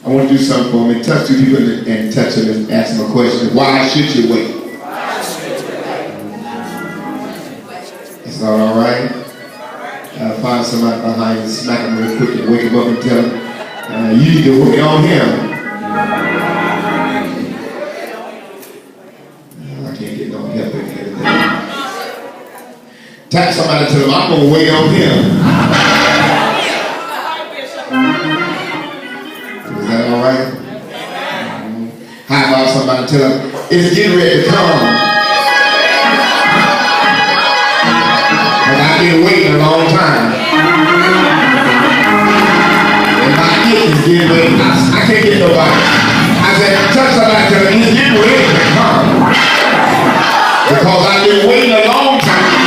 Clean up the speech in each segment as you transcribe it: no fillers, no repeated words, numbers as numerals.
I want to do something for me. Touch two people and touch them and ask them a question. Why should you wait? It's not all right. Find somebody behind you, smack them real quick and wake them up and tell them, you need to wait on him. I can't get no help in here. Tap somebody and tell them, I'm going to wait on him. Is that all right? How about somebody tell them, it's getting ready to come? But I've been waiting a long time. And my gift is getting ready. I can't get nobody. I said, touch somebody and tell them, it's getting ready to come. Because I've been waiting a long time.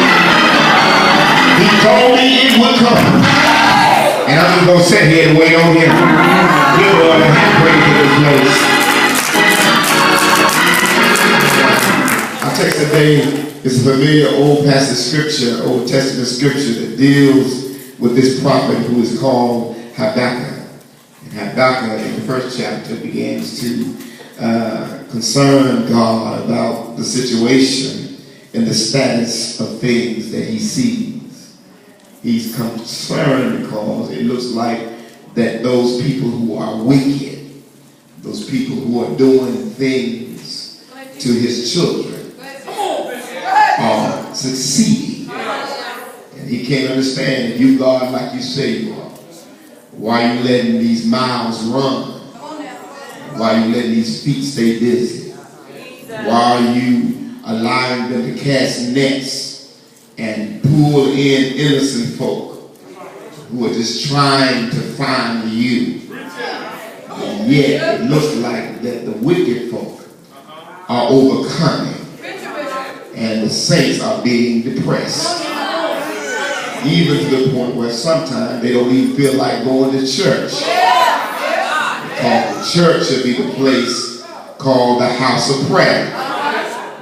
He told me it would come. And I'm just going to sit here and wait on him. We're going to have to to this place. Our text today is a familiar Old passage scripture, Old Testament scripture that deals with this prophet who is called Habakkuk. And Habakkuk in the first chapter begins to concern God about the situation and the status of things that he sees. He's concerned because it looks like that those people who are wicked, those people who are doing things to his children, are succeeding. And he can't understand if you God like you say you are. Why are you letting these mouths run? Why are you letting these feet stay busy? Why are you allowing them to cast nets and pull in innocent folk who are just trying to find you? And yet it looks like that the wicked folk are overcoming and the saints are being depressed. Even to the point where sometimes they don't even feel like going to church. Because the church should be the place called the house of prayer.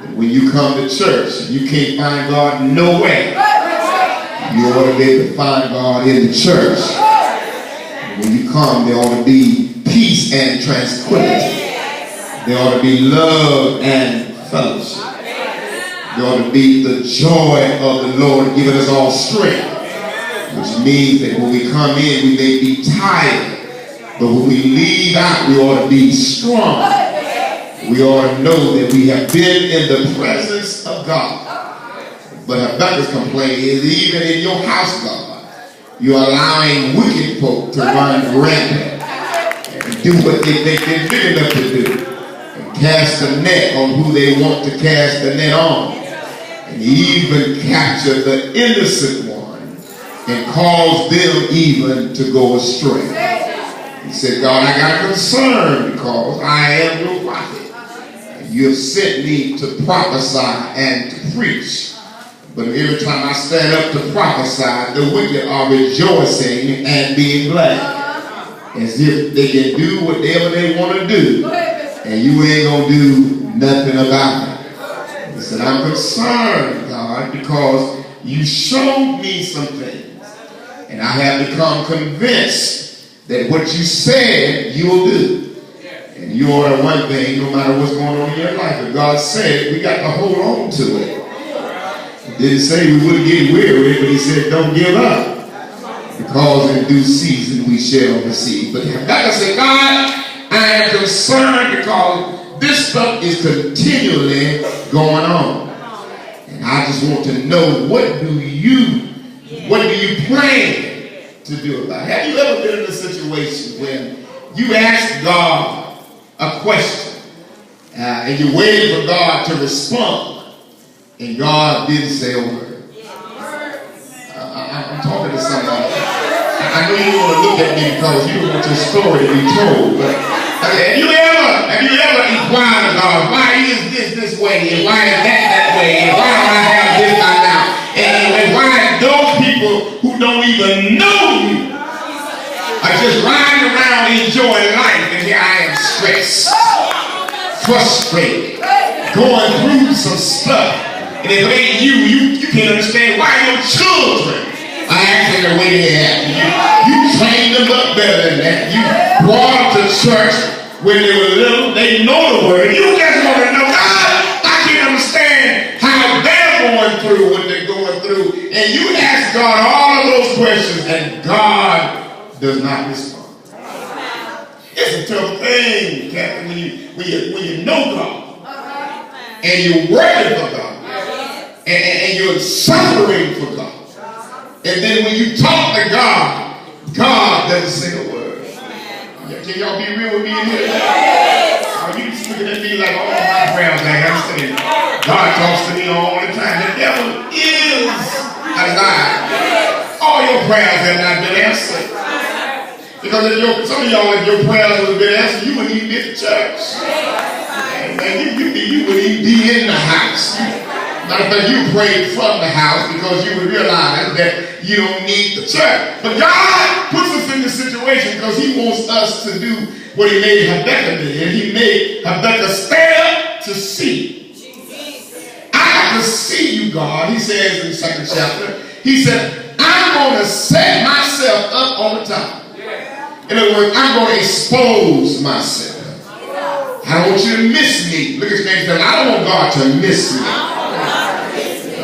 And when you come to church, you can't find God nowhere. You ought to be able to find God in the church. And when you come, there ought to be peace and tranquility. There ought to be love and fellowship. There ought to be the joy of the Lord giving us all strength. Which means that when we come in, we may be tired. But when we leave out, we ought to be strong. We ought to know that we have been in the presence of God. But Habakkuk's complaint is, even in your house, God, you're allowing wicked folk to run rampant and do what they think they're big enough to do. And cast a net on who they want to cast the net on. And even capture the innocent one and cause them even to go astray. He said, God, I got a concern because I am your prophet. And you have sent me to prophesy and to preach. But every time I stand up to prophesy, the wicked are rejoicing and being glad. As if they can do whatever they want to do. And you ain't going to do nothing about it. He said, I'm concerned, God, because you showed me some things. And I have become convinced that what you said, you'll do. And you order one thing, no matter what's going on in your life. If God said, we got to hold on to it. He didn't say we wouldn't get weary, but he said, don't give up. Because in due season we shall receive. But Habakkuk said, God, I am concerned because this stuff is continually going on. And I just want to know, what do you plan to do about it? Have you ever been in a situation when you ask God a question and you're waiting for God to respond and God didn't say a word? I'm talking to somebody. I know you want to look at me because you want your story to be told. But have you ever inquired of God, why is this way and why is that way and why do I have this by now? And why those people who don't even know you are just riding around enjoying life, and here I am stressed, frustrated, going through some stuff. And if it ain't you can't understand why your children are acting the way they act. You trained them up better than that. brought them to church when they were little. They know the word. You just want to know, God, I can't understand how they're going through what they're going through. And you ask God all of those questions, and God does not respond. It's a tough thing, Captain, when you know God, and you're working for God, and you're suffering for God. And then when you talk to God, God doesn't say a word. Can y'all be real with me in here? You just looking at me like all my prayers like I'm saying. God talks to me all the time. The devil is a lie. All your prayers have not been answered. Because some of y'all, if your prayers would have been answered, you wouldn't even be at the church. And you wouldn't even be in the house. Matter of fact, you prayed from the house because you would realize that you don't need the church. But God puts us in this situation because he wants us to do what he made Habakkuk did. He made Habakkuk stand to see. I have to see you, God. He says in the second chapter, he said, I'm going to set myself up on the top. In other words, I'm going to expose myself. I don't want you to miss me. Look at your name and say, I don't want God to miss me.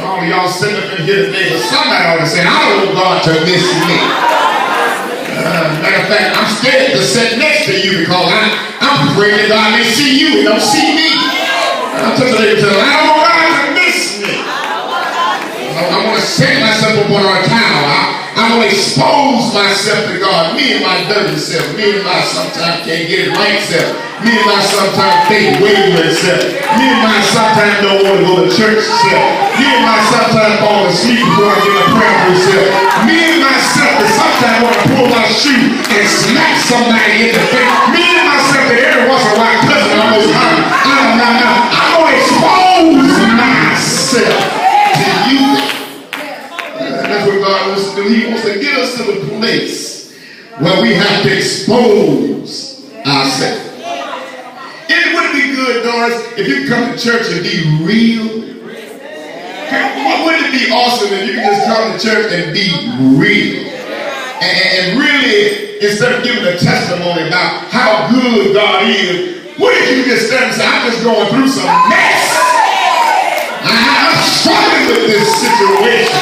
All of y'all sitting up in here today, but somebody ought to say, I don't want God to miss me. Matter of fact, I'm scared to sit next to you because I'm afraid that God may see you and don't see me. I'm telling you, I don't want God to miss me. I want to set myself up on a tower. I want to expose myself to God. Me and my dirty self. Me and my sometimes can't get it right self. Me and my sometimes think wayward self. Me and my sometimes don't want to go to church self. Me and my sometimes fall asleep before I get a prayer for self. Me and myself that sometimes want to pull my shoe and smack somebody in the face. Me and myself that every once in a while cousin almost hurt. I'm going to expose myself to you. That's what God wants to do. He wants to get us to the place where we have to expose ourselves. It would be good, Doris, if you come to church and be real. Wouldn't it be awesome if you could just come to church and be real? And really, instead of giving a testimony about how good God is, what if you just stand and say, I'm just going through some mess. I'm struggling with this situation.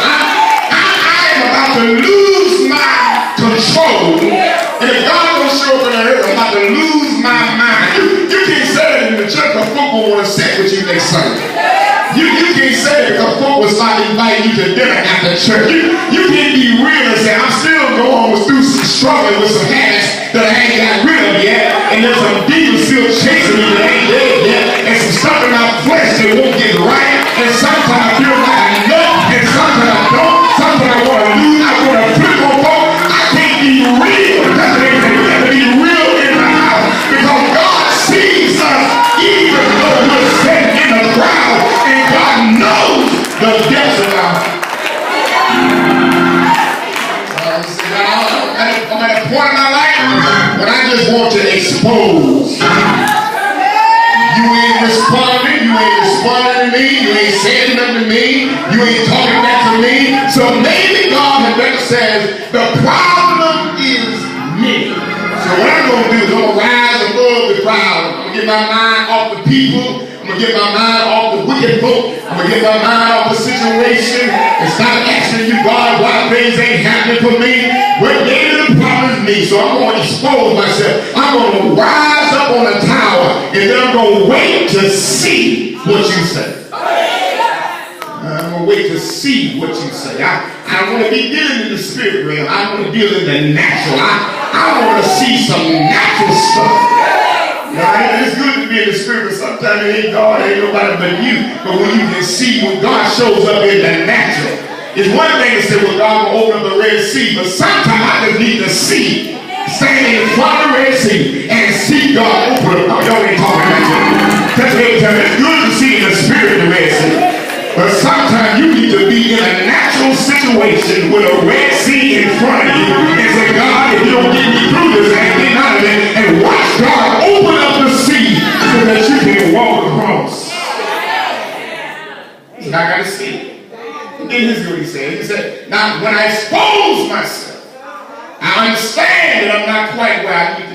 I'm about to lose my control. And if God don't show up in the earth, I'm about to lose my mind. You can't say that in the church because folk won't want to sit with you next Sunday. You can't say that because folk will start inviting you to dinner after church. You can't be real and say, I'm still going through some struggling with some habits that I ain't got rid of yet. And there's some demons still chasing me that ain't dead yet. And some stuff in my flesh that won't get right. And sometimes I feel like I know, and sometimes I don't. Sometimes I want to lose, I want to flip on folk. I can't be real. That's what they say. We have to be real in the house. Because God sees us even though we're sitting in the crowd. And God knows the depths of our heart. I'm at a point in my life when I just want to expose. You ain't responding to me, you ain't saying nothing to me, you ain't talking back to me. So maybe God had better says, the problem is me. So what I'm going to do is I'm going to rise above the crowd. I'm going to get my mind off the people. I'm going to get my mind off the wicked folk. I'm going to get my mind off the situation and start asking you, God, why things ain't happening for me. Well, maybe the problem is me. So I'm going to expose myself. I'm going to rise up on a tower and then I'm going to wait to see what you say. I'm going to wait to see what you say. I want to be dealing in the spirit realm. I want to deal in the natural. I want to see some natural stuff. Now, it's good to be in the spirit, but sometimes it ain't God, it ain't nobody but you. But when you can see when God shows up in the natural, it's one thing to say, well, God will open up the Red Sea, but sometimes I just need to see, standing in front of the Red Sea, and see God open up. Oh, y'all ain't talking about that. That's what I'm telling you. It's good to see in the spirit the Red Sea. But sometimes you need to be in a natural situation with a Red Sea in front of you and say, God, if you don't get me through this, I ain't getting out of it. And watch God open up the sea so that you can walk across. He said, I got to see. And then here's what he said. He said, now when I expose myself, I understand that I'm not quite where I need